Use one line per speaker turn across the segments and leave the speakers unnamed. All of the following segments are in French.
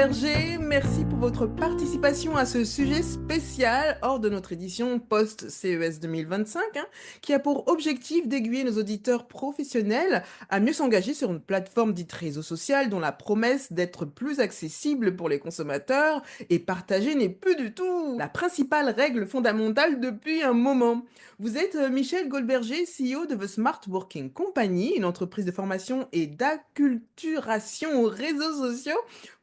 Goldberger, merci pour votre participation à ce sujet spécial hors de notre édition post-CES 2025, qui a pour objectif d'aiguiller nos auditeurs professionnels à mieux s'engager sur une plateforme dite réseau social dont la promesse d'être plus accessible pour les consommateurs et partagée n'est plus du tout la principale règle fondamentale depuis un moment. Vous êtes Michel Goldberger, CEO de The Smart Working Company, une entreprise de formation et d'acculturation aux réseaux sociaux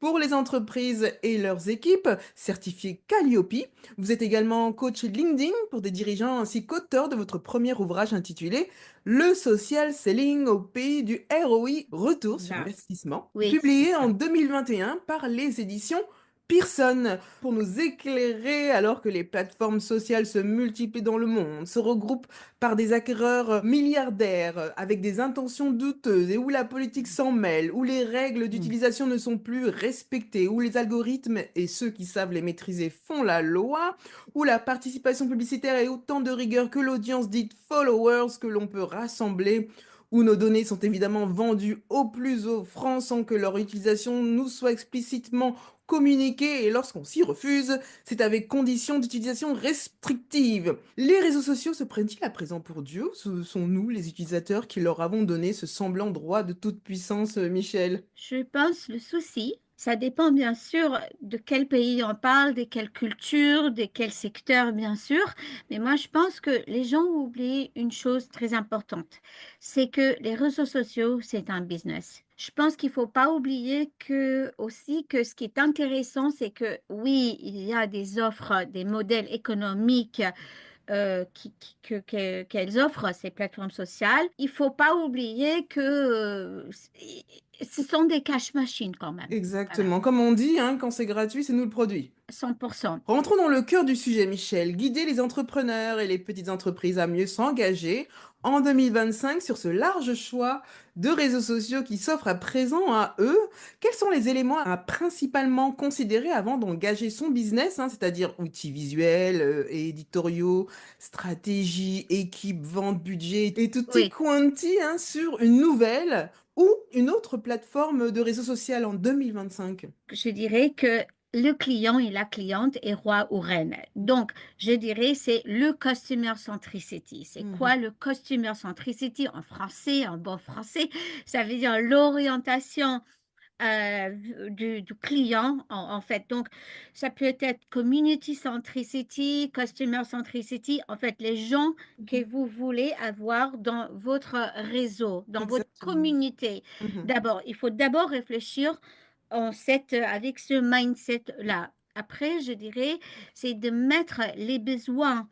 pour les entreprises et leurs équipes, certifié Calliope. Vous êtes également coach LinkedIn pour des dirigeants ainsi qu'auteur de votre premier ouvrage intitulé Le social selling au pays du ROI, retour sur
Là.
investissement,
Oui, c'est
publié
ça.
en 2021 par les éditions Pearson. Pour nous éclairer alors que les plateformes sociales se multiplient dans le monde, se regroupent par des acquéreurs milliardaires avec des intentions douteuses et où la politique s'en mêle, où les règles
Mm.
d'utilisation ne sont plus respectées, où les algorithmes et ceux qui savent les maîtriser font la loi, où la participation publicitaire est autant de rigueur que l'audience dite followers que l'on peut rassembler, où nos données sont évidemment vendues au plus offrant sans que leur utilisation nous soit explicitement communiquée et lorsqu'on s'y refuse, c'est avec conditions d'utilisation restrictives. Les réseaux sociaux se prennent-ils à présent pour Dieu? Ce sont nous, les utilisateurs, qui leur avons donné ce semblant droit de toute puissance, Michel?
Je pense le souci, ça dépend bien sûr de quel pays on parle, de quelle culture, de quel secteur bien sûr. Mais moi, je pense que les gens ont oublié une chose très importante, c'est que les réseaux sociaux, c'est un business. Je pense qu'il ne faut pas oublier que aussi que ce qui est intéressant, c'est que oui, il y a des offres, des modèles économiques qu'elles offrent, ces plateformes sociales. Il ne faut pas oublier que ce sont des cash machines quand même. Voilà,
Exactement. Comme on dit, quand c'est gratuit, c'est nous le produit.
100%.
Rentrons dans le cœur du sujet, Michel. Guider les entrepreneurs et les petites entreprises à mieux s'engager en 2025 sur ce large choix de réseaux sociaux qui s'offrent à présent à eux. Quels sont les éléments à principalement considérer avant d'engager son business, c'est-à-dire outils visuels et éditoriaux, stratégie, équipe, vente, budget et tutti
Oui,
quanti sur une nouvelle ou une autre plateforme de réseau social en 2025?
je dirais que le client et la cliente est roi ou reine. Donc, je dirais c'est le customer centricity. C'est quoi
Mhm.
le customer centricity en français, en bon français? Ça veut dire l'orientation du client, en fait. Donc, ça peut être community centricity, customer centricity, en fait, les gens que
Mhm.
vous voulez avoir dans votre réseau, dans votre
Exactement.
communauté.
Mhm.
D'abord, il faut d'abord réfléchir avec ce mindset-là. Après, je dirais, c'est de mettre les besoins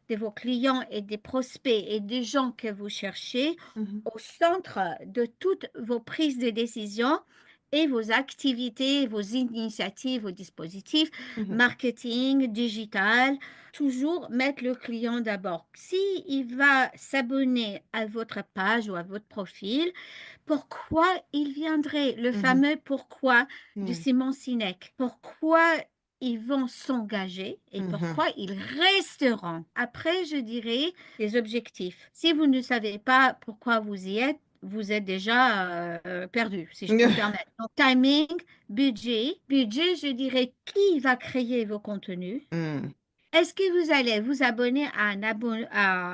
de vos clients et des prospects et des gens que vous cherchez
Mhm.
au centre de toutes vos prises de décision et vos activités, vos initiatives, vos dispositifs,
Mhm.
marketing, digital, toujours mettre le client d'abord. Si il va s'abonner à votre page ou à votre profil, pourquoi il viendrait? Le
Mhm.
fameux pourquoi de
Ouais.
Simon Sinek. Pourquoi ils vont s'engager et
Mhm.
pourquoi ils resteront. Après, je dirais les objectifs. Si vous ne savez pas pourquoi vous êtes déjà perdu, si je peux me permettre. Donc, timing, budget. Budget, je dirais, qui va créer vos contenus?
Mm.
Est-ce que vous allez vous abonner à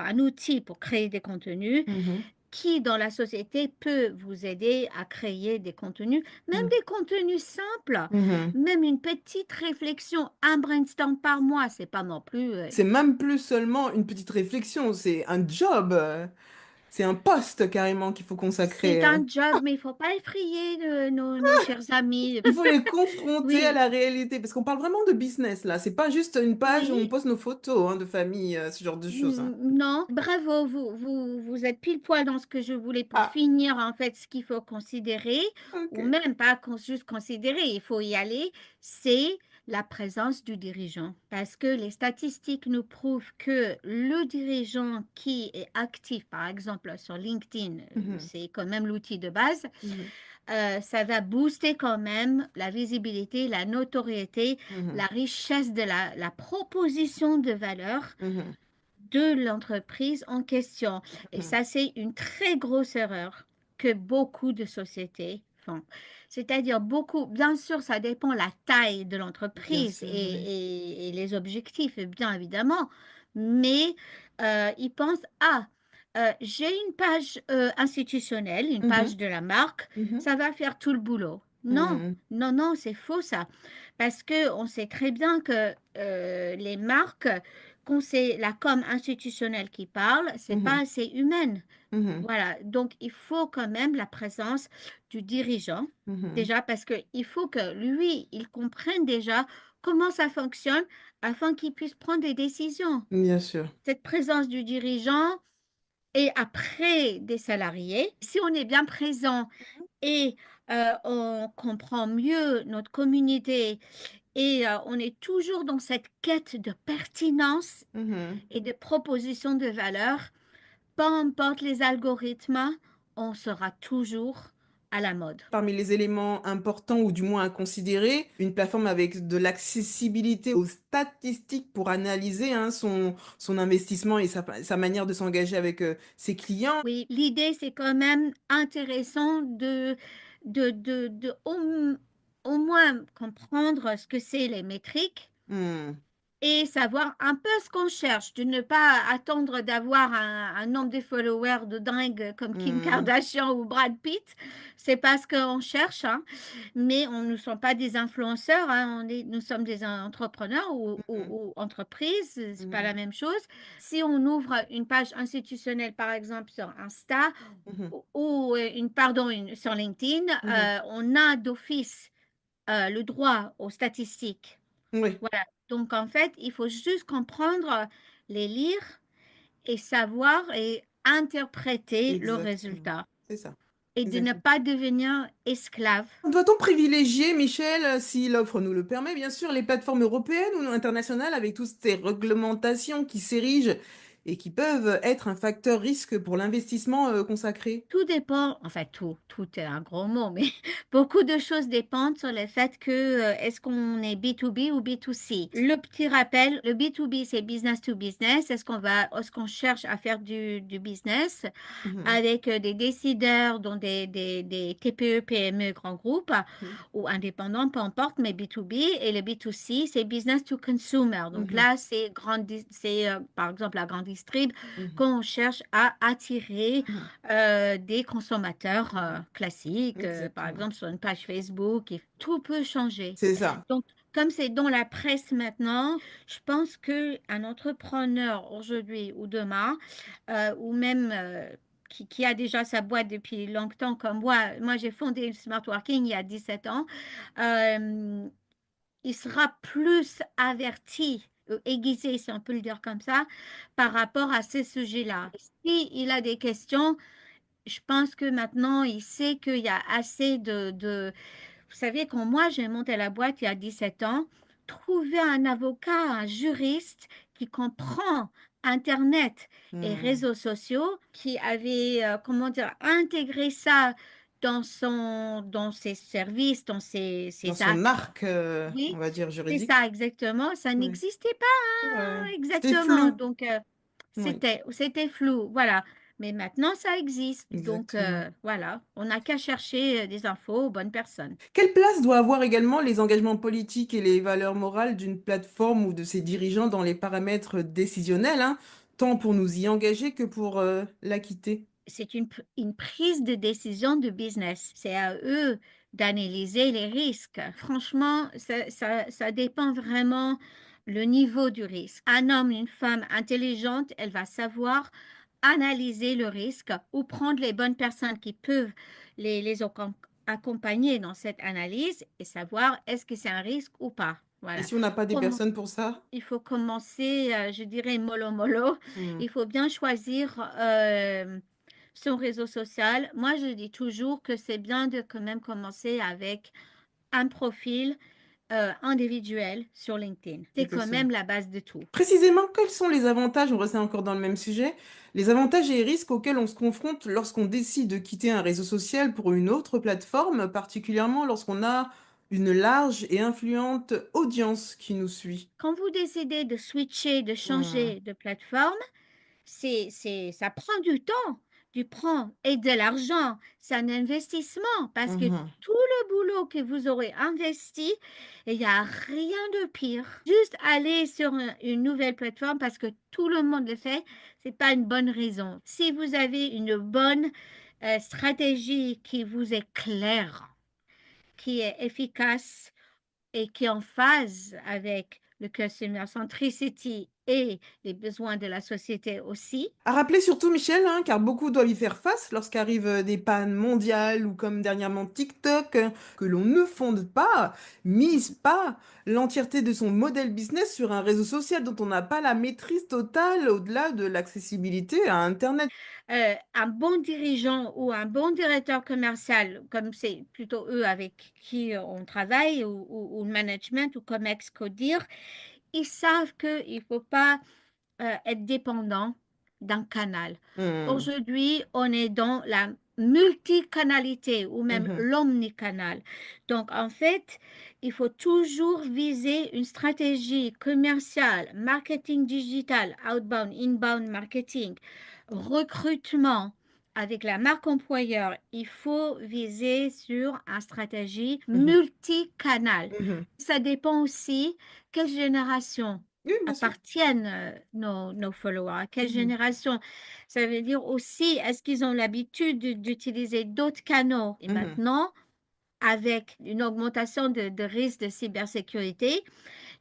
un outil pour créer des contenus
Mhm.
qui, dans la société, peut vous aider à créer des contenus, même
Mm.
des contenus simples,
Mhm.
même une petite réflexion, un brainstorm par mois, c'est pas non plus.
C'est même plus seulement une petite réflexion, c'est un job, c'est un poste carrément qu'il faut
C'est
consacrer.
un job, mais il faut pas effrayer nos chers amis.
Il faut les confronter à
Oui,
la réalité, parce qu'on parle vraiment de business là, c'est pas juste une page où on
oui,
poste nos photos de famille, ce genre de choses.
non, bravo, vous êtes pile poil dans ce que je voulais pour
Ah,
finir, en fait, ce qu'il faut considérer, ou
ok.
même pas juste considérer, il faut y aller, c'est la présence du dirigeant. Parce que les statistiques nous prouvent que le dirigeant qui est actif, par exemple sur LinkedIn,
Mhm.
c'est quand même l'outil de base,
Mhm.
ça va booster quand même la visibilité, la notoriété,
Mhm.
la richesse de la proposition de valeur
Mhm.
de l'entreprise en question. Et
Mhm.
ça, c'est une très grosse erreur que beaucoup de sociétés Enfin, c'est-à-dire beaucoup, bien sûr, ça dépend la taille de
Bien
l'entreprise
sûr, oui.
et les objectifs, bien évidemment, mais ils pensent, ah, j'ai une page institutionnelle, une
Mhm,
page de la marque,
mhm,
ça va faire tout le boulot. Non,
mhm,
non, non, c'est faux ça, parce que on sait très bien que les marques, quand c'est la com institutionnelle qui parle, c'est pas
mhm,
assez humaine.
mhm,
Voilà, donc il faut quand même la présence du dirigeant,
mhm.
déjà parce qu'il faut que lui, il comprenne déjà comment ça fonctionne afin qu'il puisse prendre des décisions.
Bien sûr.
Cette présence du dirigeant et après des salariés, si on est bien présent et on comprend mieux notre communauté et on est toujours dans cette quête de pertinence
Mhm.
et de proposition de valeur, peu importe les algorithmes, on sera toujours à la mode.
Parmi les éléments importants ou du moins à considérer, une plateforme avec de l'accessibilité aux statistiques pour analyser hein, son investissement et sa manière de s'engager avec ses clients.
Oui, l'idée, c'est quand même intéressant de au moins comprendre ce que c'est les métriques
Hmm,
et savoir un peu ce qu'on cherche, de ne pas attendre d'avoir un nombre de followers de dingue comme Kim
hmm,
Kardashian ou Brad Pitt. C'est pas ce qu'on cherche, hein. Mais on ne sommes pas des influenceurs, hein, nous sommes des entrepreneurs
mhm,
ou entreprises, c'est pas la
mhm,
même chose. Si on ouvre une page institutionnelle, par exemple, sur Insta
mhm,
ou sur LinkedIn,
mhm.
on a d'office le droit aux statistiques.
Oui,
Voilà. Donc, en fait, il faut juste comprendre, les lire et savoir et interpréter le
exactement.
résultat
C'est ça.
et de ne
Exactement.
pas devenir esclave.
Doit-on privilégier, Michel, si l'offre nous le permet, bien sûr, les plateformes européennes ou internationales avec toutes ces réglementations qui s'érigent et qui peuvent être un facteur risque pour l'investissement consacré?
Tout dépend, enfin tout est un gros mot, mais beaucoup de choses dépendent sur le fait que, est-ce qu'on est B2B ou B2C? Le petit rappel, le B2B, c'est business to business. Est-ce qu'on cherche à faire du business
Mhm,
avec des décideurs dans des TPE, PME, grands groupes
mhm,
ou indépendants, peu importe, mais B2B. Et le B2C, c'est business to consumer. Donc
mhm,
là, c'est par exemple la grande distrib
mhm,
quand on cherche à attirer
mhm,
des consommateurs
mhm.
classiques, par
Exactement.
exemple sur une page Facebook. Et tout peut changer.
C'est ça.
Donc, comme c'est dans la presse maintenant, je pense qu'un entrepreneur aujourd'hui ou demain, ou même qui a déjà sa boîte depuis longtemps comme moi j'ai fondé Smart Working il y a 17 ans, euh, il sera plus averti, aiguisé, si on peut le dire comme ça, par rapport à ces sujets-là. Si il a des questions, je pense que maintenant, il sait qu'il y a assez vous savez, quand moi j'ai monté la boîte il y a 17 ans, trouver un avocat, un juriste qui comprend Internet et
Hmm.
réseaux sociaux, qui avait, comment dire, intégré ça dans ses services, dans
Dans
ses
son
actes.
arc, on
Oui,
va dire
c'est
juridique.
ça, exactement. Ça
Oui.
n'existait pas,
Ouais.
hein,
C'était
exactement.
flou.
Donc,
Oui,
c'était flou, voilà. Mais maintenant, ça existe. Donc,
exactement.
voilà, on n'a qu'à chercher des infos aux bonnes personnes.
Quelle place doit avoir également les engagements politiques et les valeurs morales d'une plateforme ou de ses dirigeants dans les paramètres décisionnels, hein, tant pour nous y engager que pour la quitter?
C'est une prise de décision de business. C'est à eux d'analyser les risques. Franchement, ça dépend vraiment le niveau du risque. Un homme, une femme intelligente, elle va savoir analyser le risque ou prendre les bonnes personnes qui peuvent accompagner dans cette analyse et savoir est-ce que c'est un risque ou pas.
Et
Voilà.
si on n'a pas des
Comment-
personnes pour ça?
il faut commencer, je dirais, mollo mollo.
Hmm,
Il faut bien choisir son réseau social. Moi, je dis toujours que c'est bien de quand même commencer avec un profil individuel sur LinkedIn. C'est quand
exactement.
même la base de tout.
Précisément, quels sont les avantages, on reste encore dans le même sujet, les avantages et les risques auxquels on se confronte lorsqu'on décide de quitter un réseau social pour une autre plateforme, particulièrement lorsqu'on a une large et influente audience qui nous suit?
Quand vous décidez de switcher, de
Hmm,
changer de plateforme, ça prend du temps. du prend et de l'argent, c'est un investissement parce que
Mhm.
tout le boulot que vous aurez investi, il n'y a rien de pire. Juste aller sur une nouvelle plateforme parce que tout le monde le fait, c'est pas une bonne raison. Si vous avez une bonne stratégie qui vous est claire, qui est efficace et qui est en phase avec le customer centricity et les besoins de la société aussi.
À rappeler surtout, Michel, hein, car beaucoup doivent y faire face lorsqu'arrivent des pannes mondiales ou comme dernièrement TikTok, que l'on ne fonde pas, mise pas l'entièreté de son modèle business sur un réseau social dont on n'a pas la maîtrise totale au-delà de l'accessibilité à Internet.
Un bon dirigeant ou un bon directeur commercial, comme c'est plutôt eux avec qui on travaille, ou le management, ou comme ex-codir, ils savent qu'il ne faut pas être dépendant d'un canal.
Hmm,
Aujourd'hui, on est dans la multicanalité ou même
mhm,
l'omnicanal. Donc, en fait, il faut toujours viser une stratégie commerciale, marketing digital, outbound, inbound marketing, recrutement. Avec la marque employeur, il faut viser sur une stratégie
mhm,
multicanal.
mhm.
Ça dépend aussi quelle génération
Oui, bien sûr.
appartiennent nos followers, à quelle
Mhm,
génération. Ça veut dire aussi, est-ce qu'ils ont l'habitude d'utiliser d'autres canaux? Et
mhm,
maintenant, avec une augmentation de risques de cybersécurité,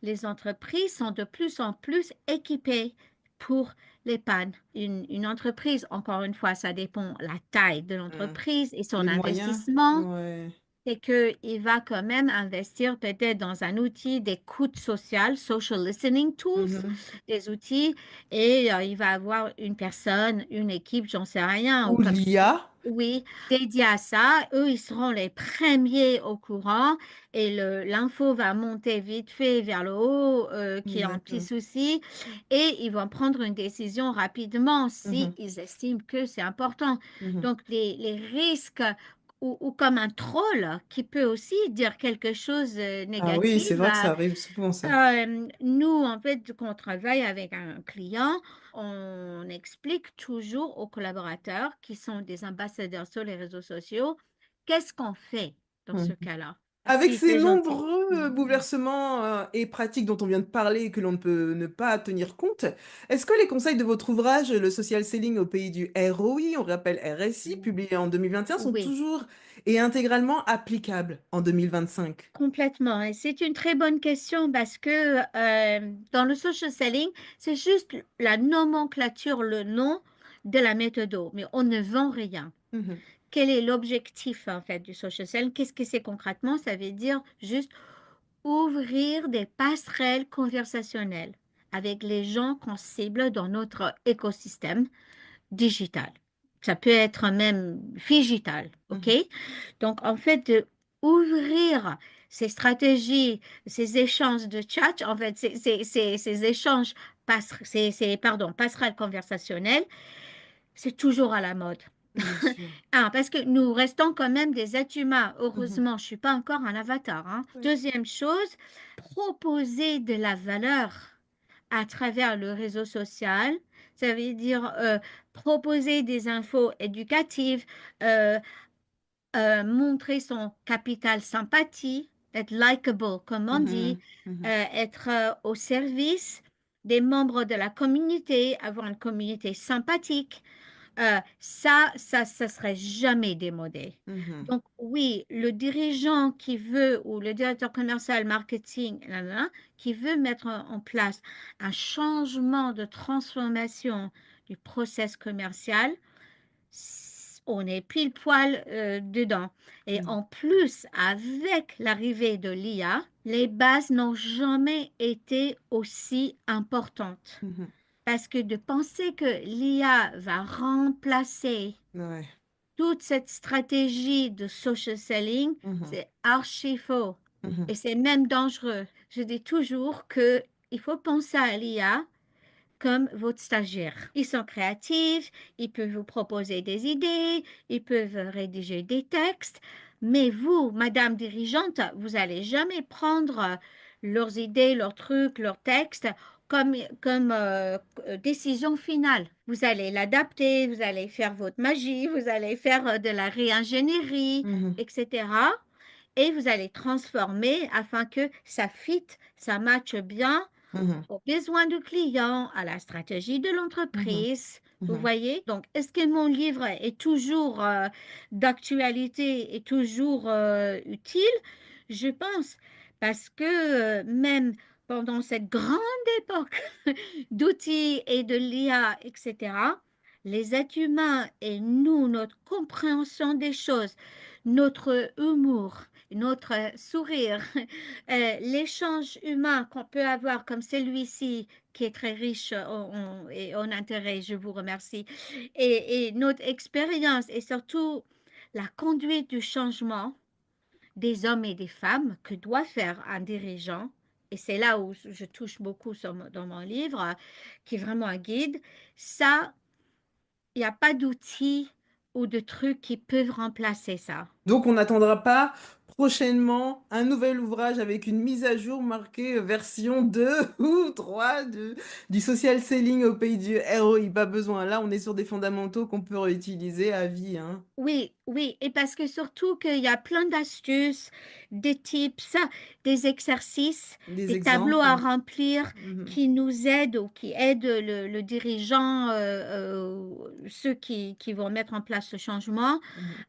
les entreprises sont de plus en plus équipées pour les pannes. Une entreprise, encore une fois, ça dépend la taille de
hmm.
l'entreprise et son
Les moyens,
investissement,
ouais.
c'est qu'il va quand même investir peut-être dans un outil d'écoute sociale, social listening tools,
Mhm.
des outils, et il va avoir une personne, une équipe, j'en sais rien, ou
Ou
comme
l'IA.
oui, dédié à ça. Eux, ils seront les premiers au courant et l'info va monter vite fait vers le haut, qui est un petit
Exactement.
souci, et ils vont prendre une décision rapidement si
Mhm,
ils estiment que c'est important.
mhm.
Donc, les risques ou comme un troll qui peut aussi dire quelque chose de
Ah oui,
négatif.
c'est vrai que ça arrive souvent, ça.
Nous, en fait, quand on travaille avec un client, on explique toujours aux collaborateurs qui sont des ambassadeurs sur les réseaux sociaux, qu'est-ce qu'on fait dans ce cas-là?
Avec
S'il
ces
fait gentil.
nombreux
Mhm.
bouleversements et pratiques dont on vient de parler et que l'on ne peut ne pas tenir compte, est-ce que les conseils de votre ouvrage, Le social selling au pays du ROI, on rappelle RSI, publié en 2021, sont
Oui,
toujours et intégralement applicables en 2025?
complètement. Et c'est une très bonne question parce que dans le social selling, c'est juste la nomenclature, le nom de la méthode, mais on ne vend rien.
Mhm,
Quel est l'objectif en fait du social selling? Qu'est-ce que c'est concrètement? Ça veut dire juste ouvrir des passerelles conversationnelles avec les gens qu'on cible dans notre écosystème digital. Ça peut être même digital, OK?
mhm,
Donc, en fait, de ouvrir ces stratégies, ces échanges de chat, en fait, ces échanges, pardon, passerelles conversationnelles, c'est toujours à la mode.
bien sûr.
Parce que nous restons quand même des êtres humains.
Mhm,
Heureusement, je ne suis pas encore un avatar, hein.
oui.
Deuxième chose, proposer de la valeur à travers le réseau social. Ça veut dire proposer des infos éducatives, euh, montrer son capital sympathie, être likable, comme on dit,
Mhm, mhm,
être au service des membres de la communauté, avoir une communauté sympathique. Ça serait jamais démodé.
mhm,
Donc, oui, le dirigeant qui veut, ou le directeur commercial marketing, nanana, qui veut mettre en place un changement de transformation du process commercial, on est pile poil dedans. Et
mhm,
en plus, avec l'arrivée de l'IA, les bases n'ont jamais été aussi importantes.
mhm.
Parce que de penser que l'IA va remplacer
Ouais.
toute cette stratégie de social selling,
Mhm,
c'est archi faux.
mhm,
Et c'est même dangereux. Je dis toujours que il faut penser à l'IA comme votre stagiaire. Ils sont créatifs, ils peuvent vous proposer des idées, ils peuvent rédiger des textes, mais vous, madame dirigeante, vous n'allez jamais prendre leurs idées, leurs trucs, leurs textes comme décision finale. Vous allez l'adapter, vous allez faire votre magie, vous allez faire de la réingénierie,
Mhm.
etc. Et vous allez transformer afin que ça fit, ça matche bien
Mhm.
aux besoins du client, à la stratégie de
Mhm.
l'entreprise. Vous
Mhm.
voyez? Donc, est-ce que mon livre est toujours d'actualité et toujours utile? Je pense, parce que même pendant cette grande époque d'outils et de l'IA, etc., les êtres humains et nous, notre compréhension des choses, notre humour, notre sourire, l'échange humain qu'on peut avoir comme celui-ci, qui est très riche et en intérêt, je vous remercie, et notre expérience et surtout la conduite du changement des hommes et des femmes que doit faire un dirigeant, et c'est là où je touche beaucoup dans mon livre, qui est vraiment un guide, ça, il n'y a pas d'outils ou de trucs qui peuvent remplacer ça.
Donc, on n'attendra pas prochainement un nouvel ouvrage avec une mise à jour marquée version 2 ou 3 du social selling au pays du ROI. Pas besoin. Là, on est sur des fondamentaux qu'on peut réutiliser à vie, hein.
Oui, oui, et parce que surtout qu'il y a plein d'astuces, des tips, des exercices,
Des
des tableaux à
exemples.
remplir
Mhm.
qui nous aident ou qui aident le dirigeant, ceux qui vont mettre en place ce changement,
Mhm.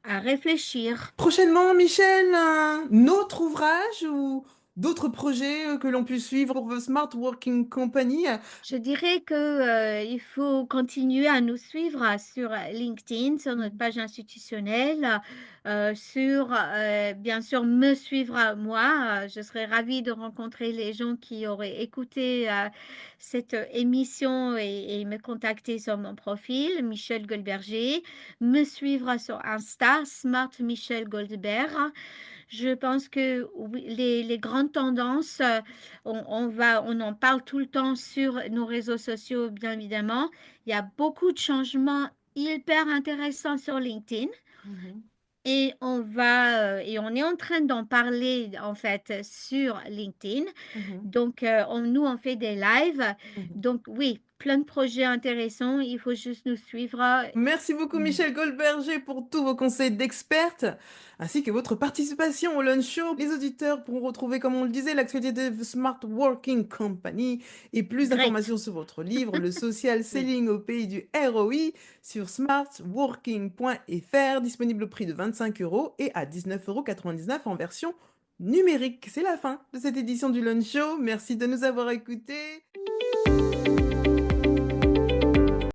à réfléchir.
Prochainement, Michel, un autre ouvrage ou d'autres projets que l'on puisse suivre pour The Smart Working Company?
Je dirais que, il faut continuer à nous suivre sur LinkedIn, sur notre
Mhm.
page institutionnelle, bien sûr, me suivre à moi. Je serais ravie de rencontrer les gens qui auraient écouté cette émission et me contacter sur mon profil, Michel Goldberger. Me suivre sur Insta, Smart Michel Goldberg. Je pense que oui, les grandes tendances, on en parle tout le temps sur nos réseaux sociaux, bien évidemment. Il y a beaucoup de changements hyper intéressants sur LinkedIn
Mhm.
et on est en train d'en parler en fait sur LinkedIn.
Mhm.
Donc, nous, on fait des lives.
Mhm.
Donc, oui, plein de projets intéressants. Il faut juste nous suivre.
Merci beaucoup, Michel Goldberger, pour tous vos conseils d'experte, ainsi que votre participation au Lunch Show. Les auditeurs pourront retrouver, comme on le disait, l'actualité de The Smart Working Company et plus
Great.
d'informations sur votre livre, Le Social
Oui,
Selling au pays du ROI, sur smartworking.fr, disponible au prix de 25 € et à 19,99 € en version numérique. C'est la fin de cette édition du Lunch Show. Merci de nous avoir écoutés.